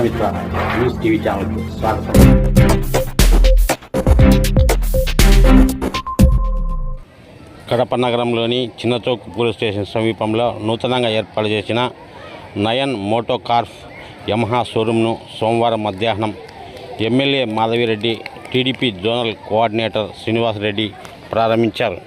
Prajamitra news TV ఛానల్కు స్వాగతం. కడప నగరంలోని చిన్నచౌక్ పోలీస్ స్టేషన్ సమీపంలో నూతనంగా ఏర్పాటు చేసిన నయన్ మోటోకార్ప్ యమహా షోరూమ్ను సోమవారం మధ్యాహ్నం MLA Madhavi Reddy, TDP zonal coordinator Srinivasa Reddy ప్రారంభించారు.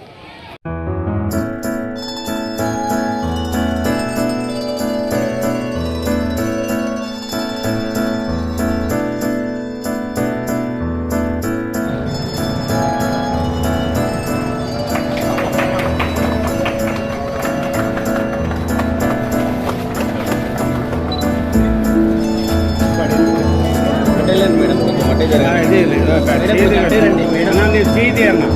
మేడం కొంచెం అట్టే జరగాలి మేడం సీది అన్నా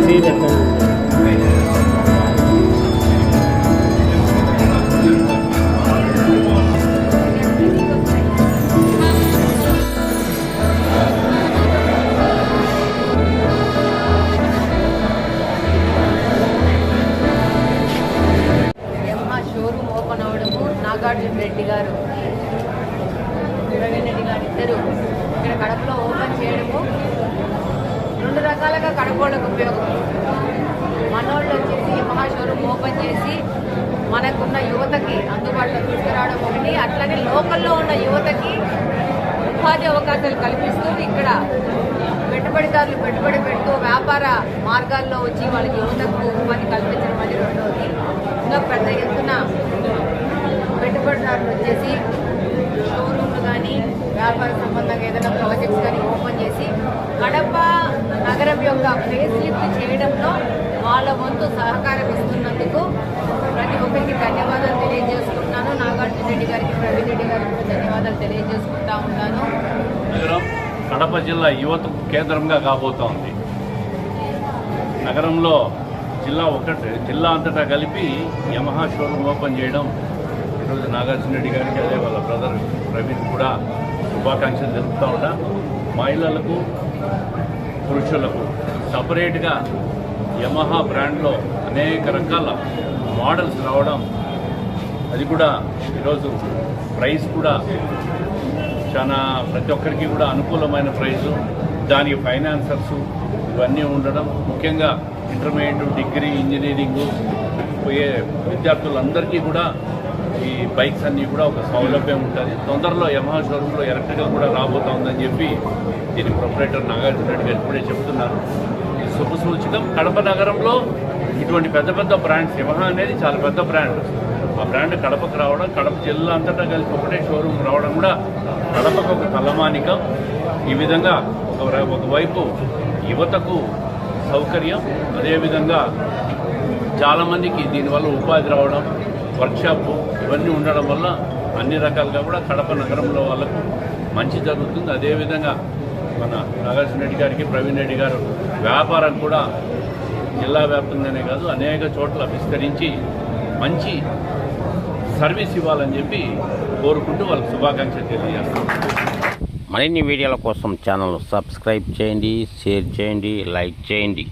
సీది షోరూమ్ ఓపెన్ అవ్వడము, నాగార్జున రెడ్డి గారు, ప్రవీణ్ రెడ్డి గారు ఇద్దరు ఇక్కడ కడపలో ఓపెన్ చేయడము రెండు రకాలుగా కడపలకు ఉపయోగం. మనోళ్ళు వచ్చేసి యమహా షోరూమ్ ఓపెన్ చేసి మనకున్న యువతకి అందుబాటులో తీసుకురావడం ఒకటి, అట్లనే లోకల్లో ఉన్న యువతకి ఉపాధి అవకాశాలు కల్పిస్తూ ఇక్కడ పెట్టుబడిదారులు పెట్టుబడి పెడుతూ వ్యాపార మార్గాల్లో వచ్చి వాళ్ళకి యువతకు ఉపాధి కల్పించడం అనేది రెండవది. ఇంకా పెద్ద ఎత్తున పెట్టుబడిదారులు వచ్చేసి షోరూమ్లు కానీ వ్యాపార సంబంధంగా ఏదైనా ప్రాజెక్ట్స్ కానీ ఓపెన్ చేసి కడప నగరం యొక్క ఫేస్ లిఫ్ట్ చేయడంలో వాళ్ళ వంతు సహకారం ఇస్తున్నందుకు ప్రతి ఒక్కరికి ధన్యవాదాలు తెలియజేసుకుంటున్నాను. నాగార్జున రెడ్డి గారికి, ప్రవీణ్ రెడ్డి గారికి ధన్యవాదాలు తెలియజేసుకుంటా ఉంటాను. కడప జిల్లా యువతకు కేంద్రంగా కాబోతోంది. నగరంలో జిల్లా అంతటా కలిపి యమహా షోరూమ్ ఓపెన్ చేయడం ఈరోజు నాగార్జున రెడ్డి గారికి, అదే వాళ్ళ బ్రదర్ ప్రవీణ్ కూడా శుభాకాంక్షలు తెలుపుతూ ఉంటా. మహిళలకు, పురుషులకు సపరేట్గా యమహా బ్రాండ్లో అనేక రకాల మోడల్స్ రావడం, అది కూడా ఈరోజు ప్రైస్ కూడా చాలా ప్రతి ఒక్కరికి కూడా అనుకూలమైన ప్రైజు, దానికి ఫైనాన్సర్సు ఇవన్నీ ఉండడం, ముఖ్యంగా ఇంటర్మీడియట్, డిగ్రీ, ఇంజనీరింగు పోయే విద్యార్థులందరికీ కూడా ఈ బైక్స్ అన్నీ కూడా ఒక సౌలభ్యం ఉంటుంది. తొందరలో యమహా షోరూంలో ఎలక్ట్రికల్ కూడా రాబోతుందని చెప్పి దీని ప్రొపరేటర్ నాగార్జున రెడ్డి గారు ఇప్పుడే చెప్తున్నారు. ఇది శుభసూచితం. కడప నగరంలో ఇటువంటి పెద్ద పెద్ద బ్రాండ్స్, యమహా అనేది చాలా పెద్ద బ్రాండ్, ఆ బ్రాండ్ కడపకు రావడం, కడప జిల్లా అంతటా కలిసి ఒకటే షోరూమ్ రావడం కూడా కడపకు ఒక తలమానికం. ఈ విధంగా ఒకవైపు యువతకు సౌకర్యం, అదేవిధంగా చాలామందికి దీనివల్ల ఉపాధి రావడం, వర్క్షాపు ఇవన్నీ ఉండడం వల్ల అన్ని రకాలుగా కూడా కడప నగరంలో వాళ్ళకు మంచి జరుగుతుంది. అదేవిధంగా మన నాగార్జున రెడ్డి గారికి, ప్రవీణ్ రెడ్డి గారు వ్యాపారం కూడా జిల్లా వ్యాప్తంగానే కాదు అనేక చోట్ల విస్తరించి మంచి సర్వీస్ ఇవ్వాలని చెప్పి కోరుకుంటూ వాళ్ళకి శుభాకాంక్షలు తెలియజేస్తాం. మరిన్ని వీడియోల కోసం ఛానల్ సబ్స్క్రైబ్ చేయండి, షేర్ చేయండి, లైక్ చేయండి.